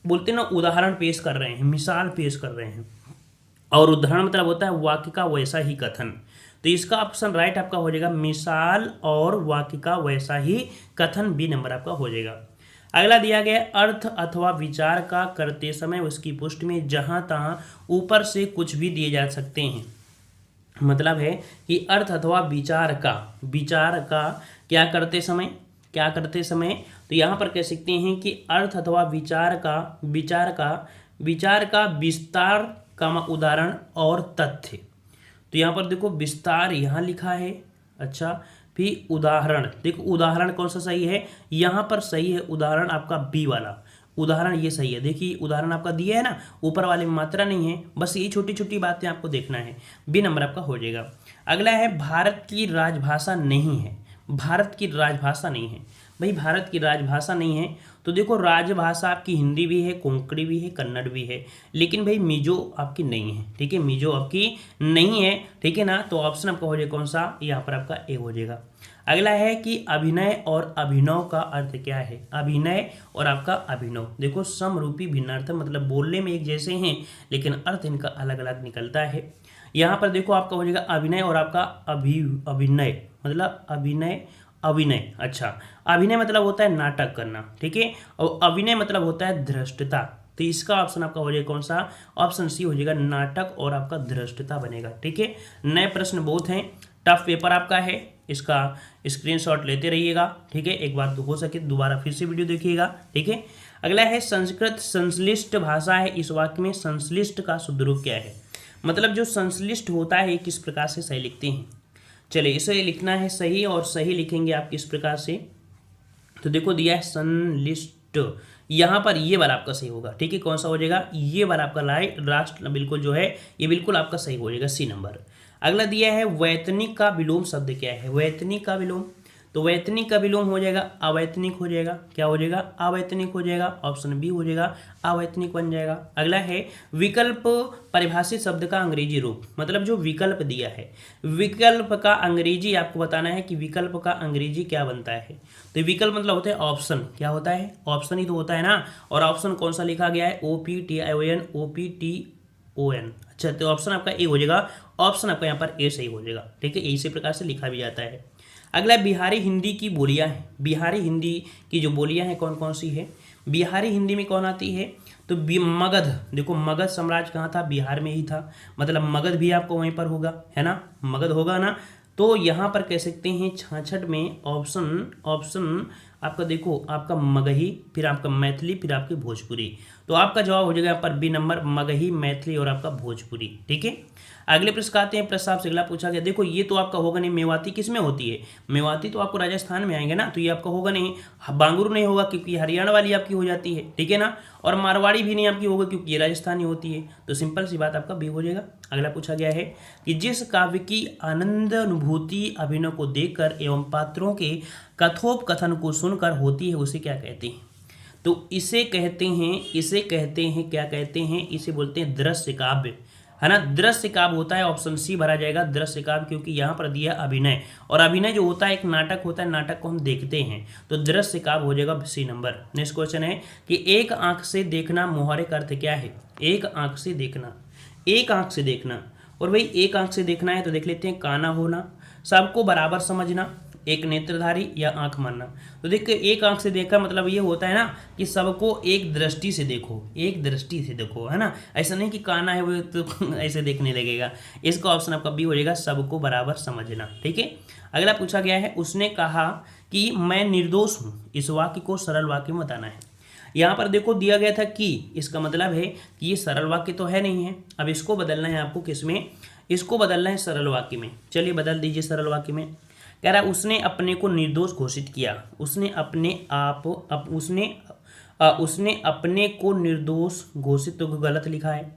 बोलते हैं ना, उदाहरण पेश कर रहे हैं, मिसाल पेश कर रहे हैं, और उदाहरण मतलब होता है वाक्य का वैसा ही कथन। तो इसका ऑप्शन राइट आपका हो जाएगा, मिसाल और वाक्य का वैसा ही कथन, बी नंबर आपका हो जाएगा। अगला दिया गया, अर्थ अथवा विचार का करते समय उसकी पुष्टि में जहां तहां ऊपर से कुछ भी दिए जा सकते हैं। मतलब है कि अर्थ अथवा विचार का क्या करते समय, तो यहाँ पर कह सकते हैं कि अर्थ अथवा विचार का विस्तार का उदाहरण और तथ्य। तो यहाँ पर देखो विस्तार यहाँ लिखा है, अच्छा, फिर उदाहरण, देखो उदाहरण कौन सा सही है, यहाँ पर सही है उदाहरण आपका बी वाला, उदाहरण ये सही है। देखिए उदाहरण आपका दिया है ना, ऊपर वाले में मात्रा नहीं है, बस ये छोटी छोटी बातें आपको देखना है, बी नंबर आपका हो जाएगा। अगला है, भारत की राजभाषा नहीं है, भारत की राजभाषा नहीं है भाई, भारत की राजभाषा नहीं है। तो देखो राजभाषा आपकी हिंदी भी है, कोंकणी भी है, कन्नड़ भी है, लेकिन भाई मिजो आपकी नहीं है। ठीक है, मिजो आपकी नहीं है, ठीक है ना। तो ऑप्शन आपका हो जाएगा कौन सा, यहाँ पर आपका ए हो जाएगा। अगला है कि अभिनय और अभिनव का अर्थ क्या है। अभिनय और आपका अभिनव, देखो समरूपी भिन्नार्थ, मतलब बोलने में एक जैसे हैं लेकिन अर्थ इनका अलग अलग निकलता है। यहाँ पर देखो आपका हो जाएगा अभिनय और आपका अभिनय, मतलब अभिनय, अच्छा, अभिनय मतलब होता है नाटक करना, ठीक है, और अभिनय मतलब होता है धृष्टता। तो इसका ऑप्शन आपका हो जाएगा कौन सा, ऑप्शन सी हो जाएगा, नाटक और आपका धृष्टता बनेगा। ठीक है, नए प्रश्न बहुत हैं, टफ पेपर आपका है, इसका स्क्रीनशॉट लेते रहिएगा। ठीक है, एक बार तो हो सके दोबारा फिर से वीडियो देखिएगा। ठीक है, अगला है, संस्कृत संश्लिष्ट भाषा है, इस वाक्य में संश्लिष्ट का शुद्ध रूप क्या है। मतलब जो संश्लिष्ट होता है किस प्रकार से सही लिखते हैं। चलिए इसे लिखना है सही, और सही लिखेंगे आप किस प्रकार से, तो देखो दिया है संश्लिष्ट, यहाँ पर ये वाला आपका सही होगा। ठीक है, कौन सा हो जाएगा, ये वाला आपका राष्ट्र बिल्कुल जो है ये बिल्कुल आपका सही हो जाएगा, सी नंबर। अगला दिया है वैतनिक का विलोम शब्द क्या है, वैतनिक का विलोम, तो वैतनिक का विलोम हो जाएगा अवैतनिक हो जाएगा, क्या हो जाएगा, अवैतनिक हो जाएगा, ऑप्शन बी हो जाएगा, अवैतनिक बन जाएगा। अगला है विकल्प परिभाषित शब्द का अंग्रेजी रूप, मतलब जो विकल्प दिया है, विकल्प का अंग्रेजी आपको बताना है कि विकल्प का अंग्रेजी क्या बनता है। तो विकल्प मतलब होता है ऑप्शन, क्या होता है, ऑप्शन ही तो होता है ना, और ऑप्शन कौन सा लिखा गया है, OPTION OPTON। अच्छा, तो ऑप्शन आपका ए हो जाएगा, ऑप्शन आपका यहाँ पर ए सही हो जाएगा। ठीक है, इसी प्रकार से लिखा भी जाता है। अगला बिहारी हिंदी की बोलियां हैं, बिहारी हिंदी की जो बोलियां हैं कौन कौन सी है, बिहारी हिंदी में कौन आती है, तो मगध, देखो मगध साम्राज्य कहाँ था, बिहार में ही था, मतलब मगध भी आपको वहीं पर होगा, है ना, मगध होगा ना। तो यहाँ पर कह सकते हैं 66 में ऑप्शन आपका देखो, आपका मगही, फिर आपका मैथिली, फिर आपकी भोजपुरी। तो आपका जवाब हो जाएगा यहाँ पर बी नंबर, मगही, मैथिली और आपका भोजपुरी। ठीक है, अगले प्रश्न आते हैं, प्रश्न आपसे अगला पूछा गया, देखो ये तो आपका होगा नहीं, मेवाती किस में होती है, मेवाती तो आपको राजस्थान में आएंगे ना, तो ये आपका होगा नहीं, बांगुर नहीं होगा क्योंकि हरियाणा वाली आपकी हो जाती है। ठीक है ना, और मारवाड़ी भी नहीं आपकी होगा क्योंकि ये राजस्थानी होती है, तो सिंपल सी बात आपका बी हो जाएगा। अगला पूछा गया है कि जिस काव्य की आनंद अनुभूति अभिनय को देखकर एवं पात्रों के कथोपकथन को सुनकर होती है उसे क्या कहते हैं, तो इसे कहते हैं क्या कहते हैं, इसे बोलते हैं दृश्य काव्य, है ना, दृश्य काव्य होता है, ऑप्शन सी भरा जाएगा दृश्य काव्य, क्योंकि यहाँ पर दिया अभिनय, और अभिनय जो होता है एक नाटक होता है, नाटक को हम देखते हैं, तो दृश्य काव्य हो जाएगा सी नंबर। नेक्स्ट क्वेश्चन है कि एक आंख से देखना मुहावरे का अर्थ क्या है, एक आंख से देखना, एक आंख से देखना, और भाई एक आंख से देखना है तो देख लेते हैं, काना होना, सबको बराबर समझना, एक नेत्रधारी या आंख मानना। तो देखिए एक आंख से देखा मतलब ये होता है ना कि सबको एक दृष्टि से देखो, एक दृष्टि से देखो, है ना, ऐसा नहीं कि काना है वो तो ऐसे देखने लगेगा। इसका ऑप्शन आपका बी हो जाएगा, सबको बराबर समझना। ठीक है, अगला पूछा गया है, उसने कहा कि मैं निर्दोष हूँ, इस वाक्य को सरल वाक्य में बताना है। यहाँ पर देखो दिया गया था कि, इसका मतलब है कि ये सरल वाक्य तो है नहीं है, अब इसको बदलना है आपको, किसमें, इसको बदलना है सरल वाक्य में। चलिए बदल दीजिए सरल वाक्य में। कह रहा है उसने अपने को निर्दोष घोषित किया, उसने अपने को निर्दोष घोषित, तो गलत लिखा है,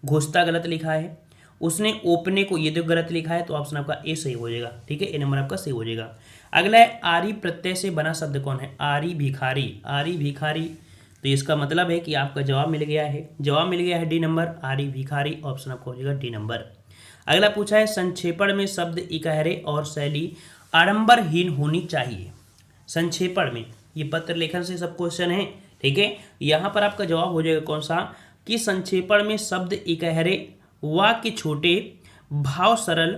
घोषिता गलत लिखा है, उसने ओपने को, ये तो गलत लिखा है, तो ऑप्शन आपका ए सही हो जाएगा। ठीक है, ए नंबर आपका सही हो जाएगा। अगला है आरी प्रत्यय से बना शब्द कौन है, आरी भिखारी, आरी भिखारी, तो इसका मतलब है कि आपका जवाब मिल गया है, जवाब मिल गया है डी नंबर, आरी भिखारी, ऑप्शन आपका हो जाएगा डी नंबर। अगला पूछा है संक्षेपण में शब्द इकहरे और शैली आडंबरहीन होनी चाहिए, संक्षेपण में, ये पत्र लेखन से सब क्वेश्चन है। ठीक है, यहाँ पर आपका जवाब हो जाएगा कौन सा, कि संक्षेपण में शब्द इकहरे, वाक्य छोटे, भाव सरल,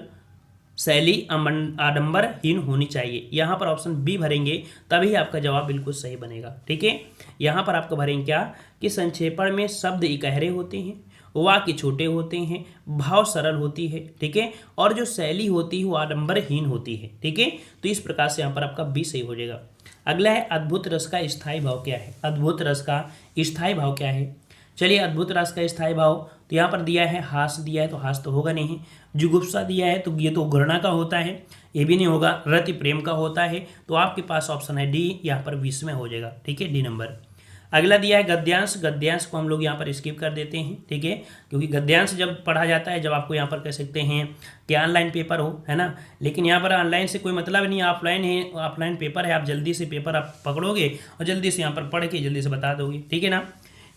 शैली आडंबरहीन होनी चाहिए। यहाँ पर ऑप्शन बी भरेंगे तभी आपका जवाब बिल्कुल सही बनेगा। ठीक है, यहाँ पर आपका भरेंगे क्या, कि संक्षेपण में शब्द इकहरे होते हैं, वाक्य छोटे होते हैं, भाव सरल होती है, ठीक है, और जो शैली होती है वो आडंबरहीन होती है। ठीक है, तो इस प्रकार से यहाँ पर आपका बी सही हो जाएगा। अगला है अद्भुत रस का स्थायी भाव क्या है, अद्भुत रस का स्थायी भाव क्या है। चलिए अद्भुत रस का स्थायी भाव, तो यहाँ पर दिया है हास, दिया है तो हास तो होगा नहीं, जुगुप्सा दिया है तो ये तो घृणा का होता है, ये भी नहीं होगा, रति प्रेम का होता है, तो आपके पास ऑप्शन है डी, यहाँ पर 20 में हो जाएगा। ठीक है, डी नंबर। अगला दिया है गद्यांश, गद्यांश को हम लोग यहाँ पर स्किप कर देते हैं। ठीक है, क्योंकि गद्यांश जब पढ़ा जाता है, जब आपको यहाँ पर कह सकते हैं कि ऑनलाइन पेपर हो, है ना, लेकिन यहाँ पर ऑनलाइन से कोई मतलब नहीं, ऑफलाइन है, ऑफलाइन पेपर है, आप जल्दी से पेपर आप पकड़ोगे और जल्दी से यहाँ पर पढ़ के जल्दी से बता दोगे। ठीक है ना।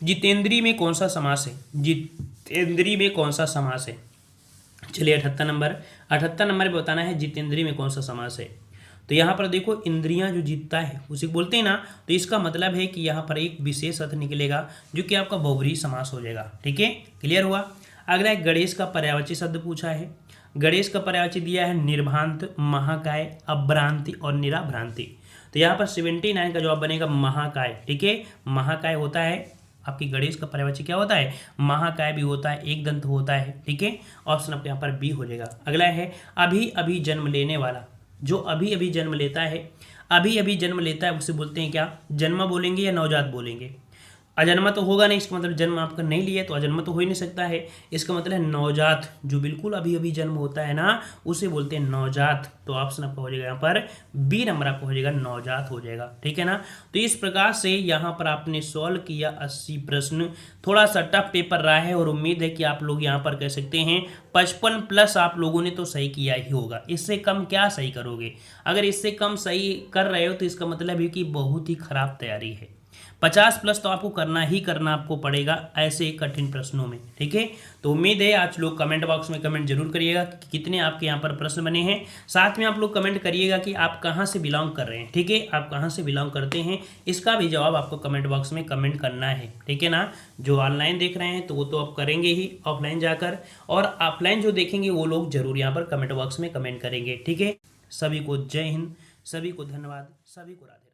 जितेंद्री में कौन सा समास है, जितेंद्री में कौन सा समास है, चलिए 78 नंबर, 78 नंबर पे बताना है जितेंद्री में कौन सा समास है। तो यहाँ पर देखो इंद्रियां जो जीतता है उसे बोलते हैं ना, तो इसका मतलब है कि यहाँ पर एक विशेष अर्थ निकलेगा जो कि आपका बहुब्रीहि समास हो जाएगा। ठीक है, क्लियर हुआ। अगला एक गणेश का पर्यायवाची शब्द पूछा है, गणेश का पर्यायवाची दिया है निर्भांत, महाकाय, अभ्रांति और निराभ्रांति। तो यहाँ पर 79 का जवाब बनेगा महाकाय। ठीक है, महाकाय होता है आपकी गणेश का पर्यायवाची क्या होता है, महाकाय भी होता है, एक दंत होता है। ठीक है, ऑप्शन आपके यहाँ पर बी हो जाएगा। अगला है अभी अभी जन्म लेने वाला, जो अभी अभी जन्म लेता है, अभी अभी जन्म लेता है उसे बोलते हैं क्या, जन्मा बोलेंगे या नवजात बोलेंगे। अजन्मा तो होगा नहीं, इसका मतलब जन्म आपका नहीं लिया तो अजन्मा तो हो ही नहीं सकता है। इसका मतलब है नवजात, जो बिल्कुल अभी अभी जन्म होता है ना, उसे बोलते हैं नवजात। तो ऑप्शन आपका हो जाएगा यहाँ पर बी नंबर आपका हो जाएगा, नवजात हो जाएगा। ठीक है ना। तो इस प्रकार से यहाँ पर आपने सॉल्व किया 80 प्रश्न। थोड़ा सा टफ पेपर रहा है और उम्मीद है कि आप लोग यहाँ पर कह सकते हैं 55 प्लस आप लोगों ने तो सही किया ही होगा। इससे कम क्या सही करोगे? अगर इससे कम सही कर रहे हो तो इसका मतलब है कि बहुत ही खराब तैयारी है। 50 प्लस तो आपको करना ही करना आपको पड़ेगा ऐसे कठिन प्रश्नों में। ठीक है। तो उम्मीद है आज लोग कमेंट बॉक्स में कमेंट जरूर करिएगा कि कितने आपके यहाँ पर प्रश्न बने हैं। साथ में आप लोग कमेंट करिएगा कि आप कहाँ से बिलोंग कर रहे हैं। ठीक है, आप कहाँ से बिलोंग करते हैं, इसका भी जवाब आपको कमेंट बॉक्स में कमेंट करना है। ठीक है ना। जो ऑनलाइन देख रहे हैं तो वो तो आप करेंगे ही ऑफलाइन जाकर, और ऑफलाइन जो देखेंगे वो लोग जरूर यहाँ पर कमेंट बॉक्स में कमेंट करेंगे। ठीक है। सभी को जय हिंद, सभी को धन्यवाद, सभी को राधे।